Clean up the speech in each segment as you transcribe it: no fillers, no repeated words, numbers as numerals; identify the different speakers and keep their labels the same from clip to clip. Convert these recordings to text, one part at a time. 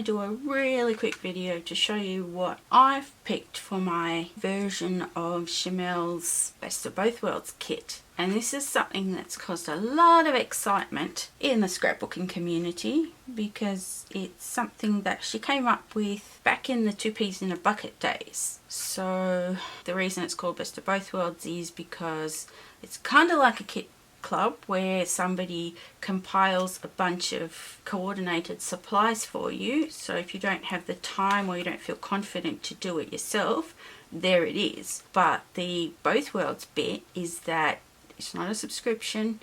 Speaker 1: to do a really quick video to show you what I've picked for my version of Shimelle's Best of Both Worlds kit. And this is something that's caused a lot of excitement in the scrapbooking community because it's something that she came up with back in the 2 peas in a bucket days. So the reason it's called Best of Both Worlds is because it's kind of like a kit club where somebody compiles a bunch of coordinated supplies for you. So if you don't have the time or you don't feel confident to do it yourself, there it is. But the Both Worlds bit is that it's not a subscription,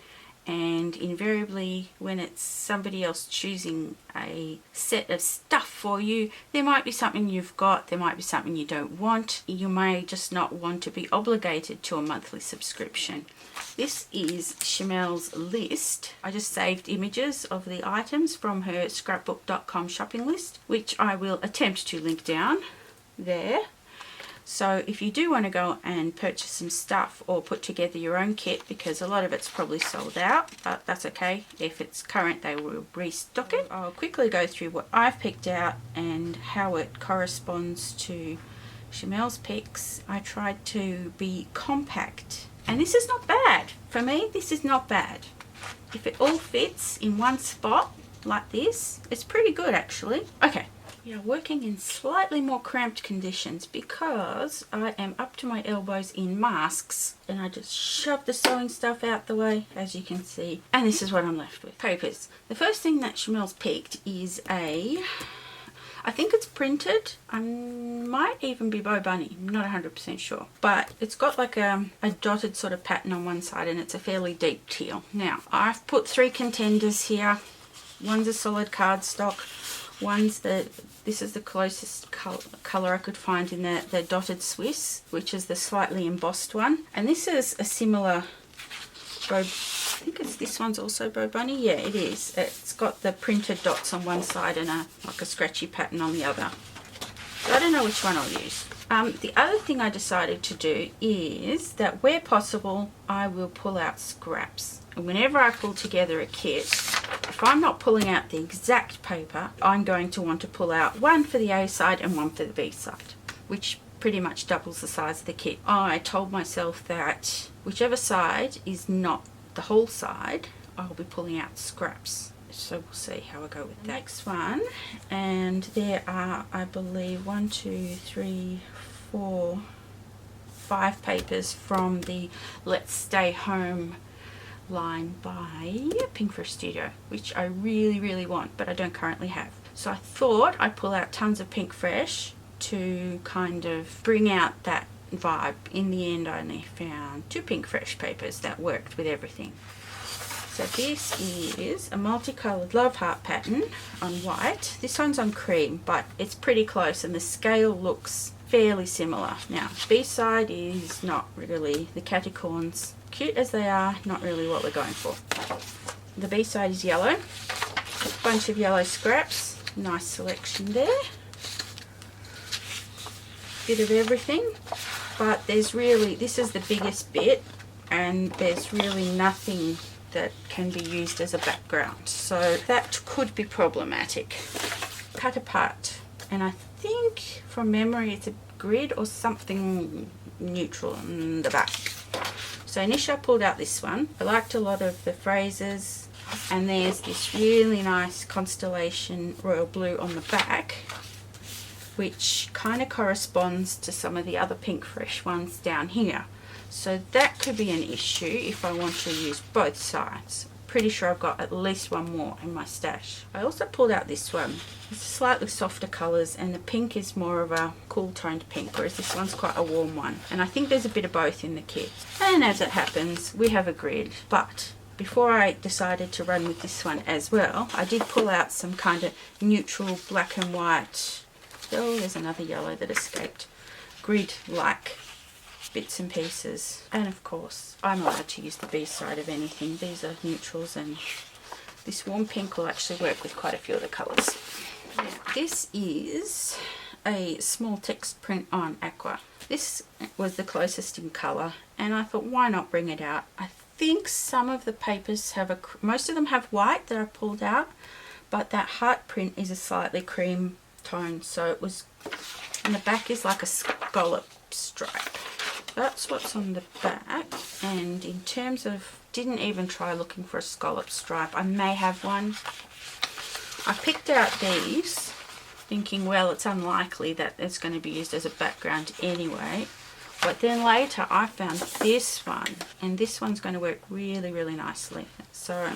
Speaker 1: and invariably when it's somebody else choosing a set of stuff for you, there might be something you've got, there might be something you don't want. You may just not want to be obligated to a monthly subscription. This is Shimelle's list. I just saved images of the items from her scrapbook.com shopping list, which I will attempt to link down there. So if you do want to go and purchase some stuff or put together your own kit, because a lot of it's probably sold out, but that's okay. If it's current, they will restock it. I'll quickly go through what I've picked out and how it corresponds to Shimelle's picks. I tried to be compact, and this is not bad. For me, this is not bad. If it all fits in one spot like this, it's pretty good actually. Okay. We are working in slightly more cramped conditions because I am up to my elbows in masks, and I just shoved the sewing stuff out the way, as you can see, and this is what I'm left with. Papers. The first thing that Shimelle's picked is I think it's printed. I might even be Bo Bunny, I'm not 100% sure, but it's got like a dotted sort of pattern on one side, and it's a fairly deep teal. Now I've put 3 contenders here. One's a solid cardstock, one's this is the closest colour I could find in the dotted Swiss, which is the slightly embossed one. And this is a similar I think this one's also Bo Bunny. Yeah, it is. It's got the printed dots on one side and like a scratchy pattern on the other. So I don't know which one I'll use. The other thing I decided to do is that where possible, I will pull out scraps. And whenever I pull together a kit, if I'm not pulling out the exact paper, I'm going to want to pull out one for the A side and one for the B side, which pretty much doubles the size of the kit. I told myself that whichever side is not the whole side, I'll be pulling out scraps. So we'll see how I go with that. Next one, and there are, I believe, 1, 2, 3, 4, 5 papers from the Let's Stay Home line by PinkCraftyMama, which I really want, but I don't currently have. So I thought I'd pull out tons of Pink Fresh to kind of bring out that vibe. In the end, I only found 2 Pink Fresh papers that worked with everything. So this is a multicolored love heart pattern on white. This one's on cream, but it's pretty close and the scale looks fairly similar. Now, B-side is not really, the caticorns, cute as they are, not really what we're going for. The B-side is yellow, a bunch of yellow scraps, nice selection there. Bit of everything, but there's really, this is the biggest bit, and there's really nothing that can be used as a background, so that could be problematic. Cut apart, and I think from memory it's a grid or something neutral in the back. So initially I pulled out this one. I liked a lot of the phrases, and there's this really nice constellation royal blue on the back, which kind of corresponds to some of the other Pink Fresh ones down here. So that could be an issue if I want to use both sides. Pretty sure I've got at least one more in my stash. I also pulled out this one. It's slightly softer colours, and the pink is more of a cool toned pink, whereas this one's quite a warm one. And I think there's a bit of both in the kit. And as it happens, we have a grid. But before I decided to run with this one as well, I did pull out some kind of neutral black and white. Oh, there's another yellow that escaped. Grid-like bits and pieces. And of course, I'm allowed to use the B side of anything. These are neutrals, and this warm pink will actually work with quite a few of the colours. Now, this is a small text print on aqua. This was the closest in colour, and I thought, why not bring it out? I think some of the papers have most of them have white that I pulled out, but that heart print is a slightly cream tone, so it was, and the back is like a scallop stripe. That's what's on the back. And in terms of, didn't even try looking for a scallop stripe. I may have one. I picked out these thinking, well, it's unlikely that it's going to be used as a background anyway. But then later I found this one, and this one's going to work really, really nicely. So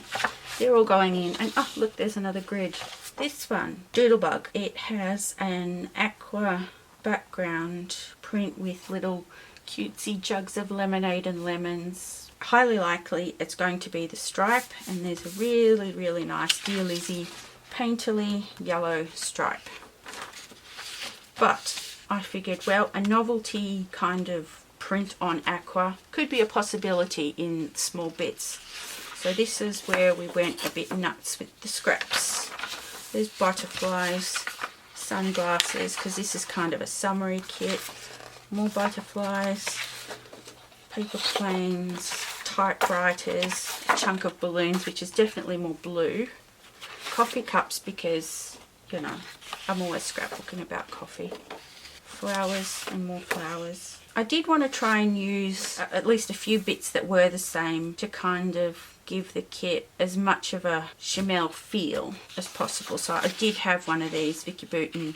Speaker 1: they're all going in. And oh, look, there's another grid. This one, Doodlebug, it has an aqua background print with little cutesy jugs of lemonade and lemons. Highly likely it's going to be the stripe, and there's a really, really nice Dear Lizzie painterly yellow stripe. But I figured, well, a novelty kind of print on aqua could be a possibility in small bits. So this is where we went a bit nuts with the scraps. There's butterflies, sunglasses, because this is kind of a summery kit. More butterflies, paper planes, typewriters, a chunk of balloons, which is definitely more blue. Coffee cups, because, you know, I'm always scrapbooking about coffee. Flowers and more flowers. I did want to try and use at least a few bits that were the same to kind of give the kit as much of a Shimelle feel as possible. So I did have one of these Vicky Bouton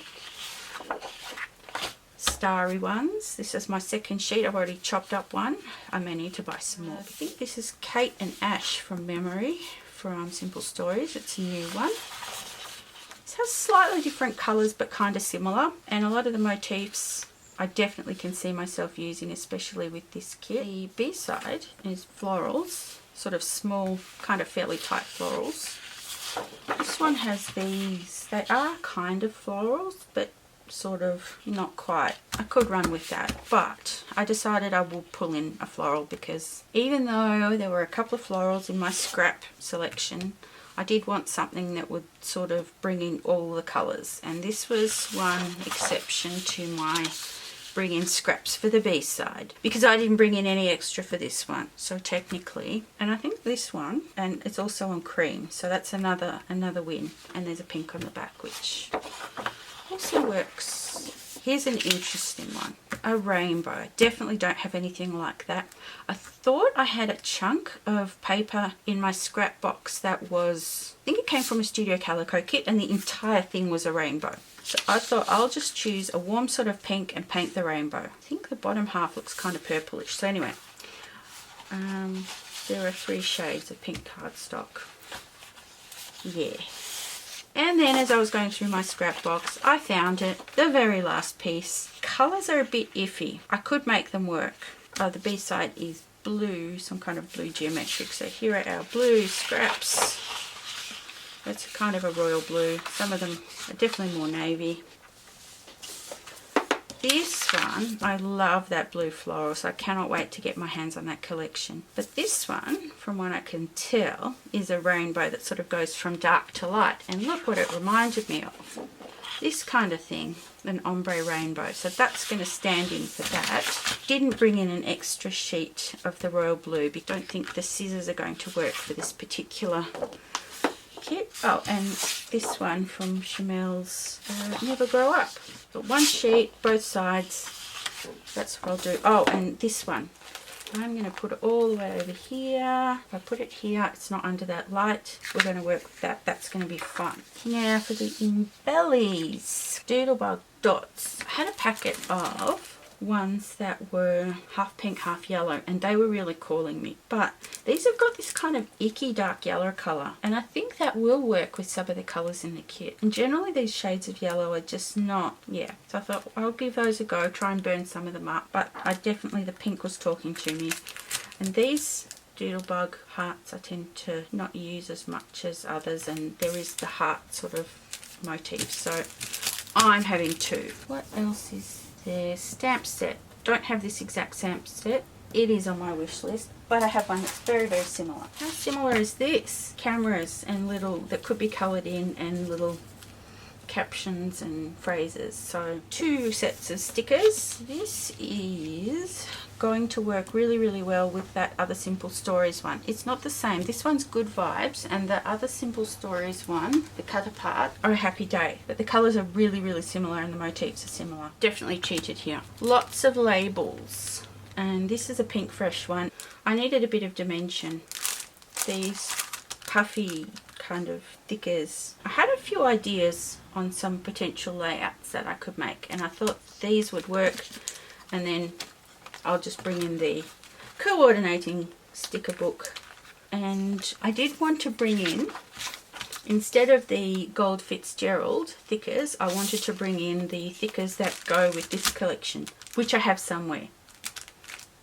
Speaker 1: starry ones. This is my second sheet. I've already chopped up one. I may need to buy some more. I think this is Kate and Ash from memory from Simple Stories. It's a new one. It has slightly different colours but kind of similar, and a lot of the motifs I definitely can see myself using, especially with this kit. The B-side is florals, sort of small, kind of fairly tight florals. This one has these. They are kind of florals, but sort of not quite. I could run with that, but I decided I will pull in a floral, because even though there were a couple of florals in my scrap selection, I did want something that would sort of bring in all the colours, and this was one exception to my bring in scraps for the B-side, because I didn't bring in any extra for this one. So technically, and I think this one, and it's also on cream, so that's another win. And there's a pink on the back, which also works. Here's an interesting one, a rainbow. Definitely don't have anything like that. I thought I had a chunk of paper in my scrap box that was, I think it came from a Studio Calico kit, and the entire thing was a rainbow. So I thought I'll just choose a warm sort of pink and paint the rainbow. I think the bottom half looks kind of purplish. So anyway, there are 3 shades of pink cardstock. Yeah. And then as I was going through my scrap box, I found it, the very last piece. Colours are a bit iffy. I could make them work. The B-side is blue, some kind of blue geometric. So here are our blue scraps. That's kind of a royal blue. Some of them are definitely more navy. This one, I love that blue floral, so I cannot wait to get my hands on that collection. But this one, from what I can tell, is a rainbow that sort of goes from dark to light. And look what it reminded me of. This kind of thing, an ombre rainbow. So that's going to stand in for that. Didn't bring in an extra sheet of the royal blue, because I don't think the scissors are going to work for this particular kit. Oh, and this one from Shimelle's Never Grow Up. But one sheet, both sides. That's what I'll do. Oh, and this one. I'm going to put it all the way over here. If I put it here, it's not under that light. We're going to work with that. That's going to be fun. Now for the embellies. Doodlebug dots. I had a packet of ones that were half pink, half yellow, and they were really calling me. But these have got this kind of icky dark yellow colour, and I think that will work with some of the colours in the kit. And generally these shades of yellow are just not, yeah. So I thought I'll give those a go, try and burn some of them up. But I definitely, the pink was talking to me. And these Doodlebug hearts I tend to not use as much as others, and there is the heart sort of motif. So I'm having 2. What else is there? Stamp set. Don't have this exact stamp set. It is on my wish list, but I have one that's very, very similar. How similar is this? Cameras and little, that could be coloured in, and little captions and phrases. So 2 sets of stickers. This is going to work really well with that other Simple Stories one. It's not the same. This one's Good Vibes, and the other Simple Stories one, the cut apart, are A Happy Day. But the colours are really similar and the motifs are similar. Definitely cheated here. Lots of labels. And this is a Pink Fresh one. I needed a bit of dimension. These puffy kind of stickers. I had a few ideas on some potential layouts that I could make, and I thought these would work, and then I'll just bring in the coordinating sticker book. And I did want to bring in, instead of the Gold Fitzgerald thickers, I wanted to bring in the thickers that go with this collection, which I have somewhere.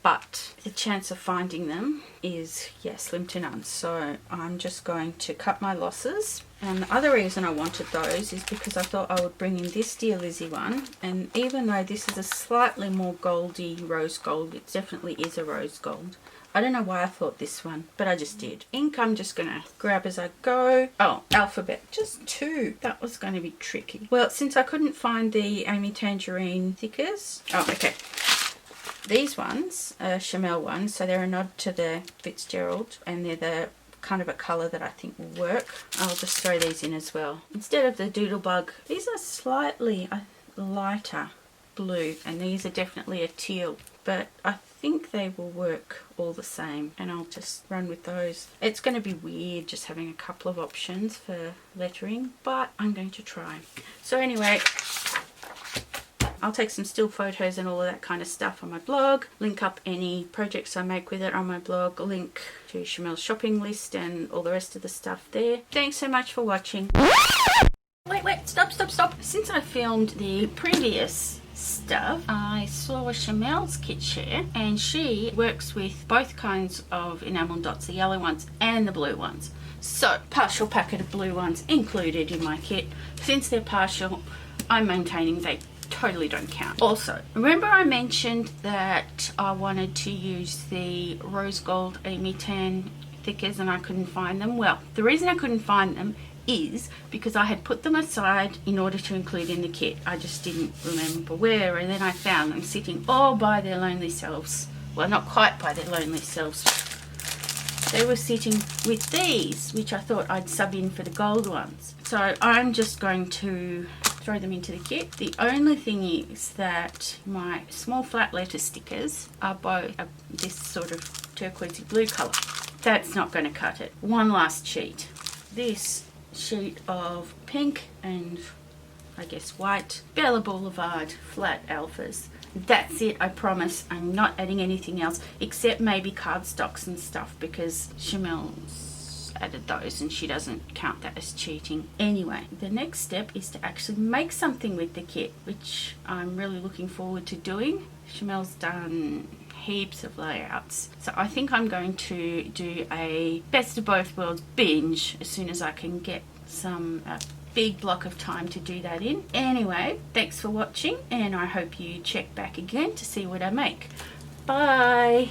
Speaker 1: But the chance of finding them is, yeah, slim to none. So I'm just going to cut my losses. And the other reason I wanted those is because I thought I would bring in this Dear Lizzie one. And even though this is a slightly more goldy rose gold, it definitely is a rose gold. I don't know why I thought this one, but I just did. Ink I'm just going to grab as I go. Oh, alphabet, just 2. That was going to be tricky. Well, since I couldn't find the Amy Tangerine thickers. Oh, okay. These ones are Shimelle ones, so they're a nod to the Fitzgerald, and they're the kind of a colour that I think will work. I'll just throw these in as well. Instead of the Doodlebug, these are slightly lighter blue, and these are definitely a teal, but I think they will work all the same, and I'll just run with those. It's going to be weird just having a couple of options for lettering, but I'm going to try. So anyway, I'll take some still photos and all of that kind of stuff on my blog, link up any projects I make with it on my blog, link to Shimelle's shopping list and all the rest of the stuff there. Thanks so much for watching. Wait, stop. Since I filmed the previous stuff, I saw Shimelle's kit share, and she works with both kinds of enamel dots, the yellow ones and the blue ones. So, partial packet of blue ones included in my kit. Since they're partial, I'm maintaining they totally don't count. Also, remember I mentioned that I wanted to use the rose gold Amy Tan thickers and I couldn't find them? Well, the reason I couldn't find them is because I had put them aside in order to include in the kit. I just didn't remember where, and then I found them sitting all by their lonely selves. Well, not quite by their lonely selves. They were sitting with these, which I thought I'd sub in for the gold ones. So I'm just going to throw them into the kit. The only thing is that my small flat letter stickers are both this sort of turquoisey blue colour. That's not going to cut it. One last sheet. This sheet of pink and I guess white Bella Boulevard flat alphas. That's it, I promise. I'm not adding anything else except maybe cardstocks and stuff, because Shimelle's added those and she doesn't count that as cheating. Anyway, the next step is to actually make something with the kit, which I'm really looking forward to doing. Shimelle's done heaps of layouts, so I think I'm going to do a best of both worlds binge as soon as I can get some big block of time to do that in. Anyway, thanks for watching, and I hope you check back again to see what I make. Bye.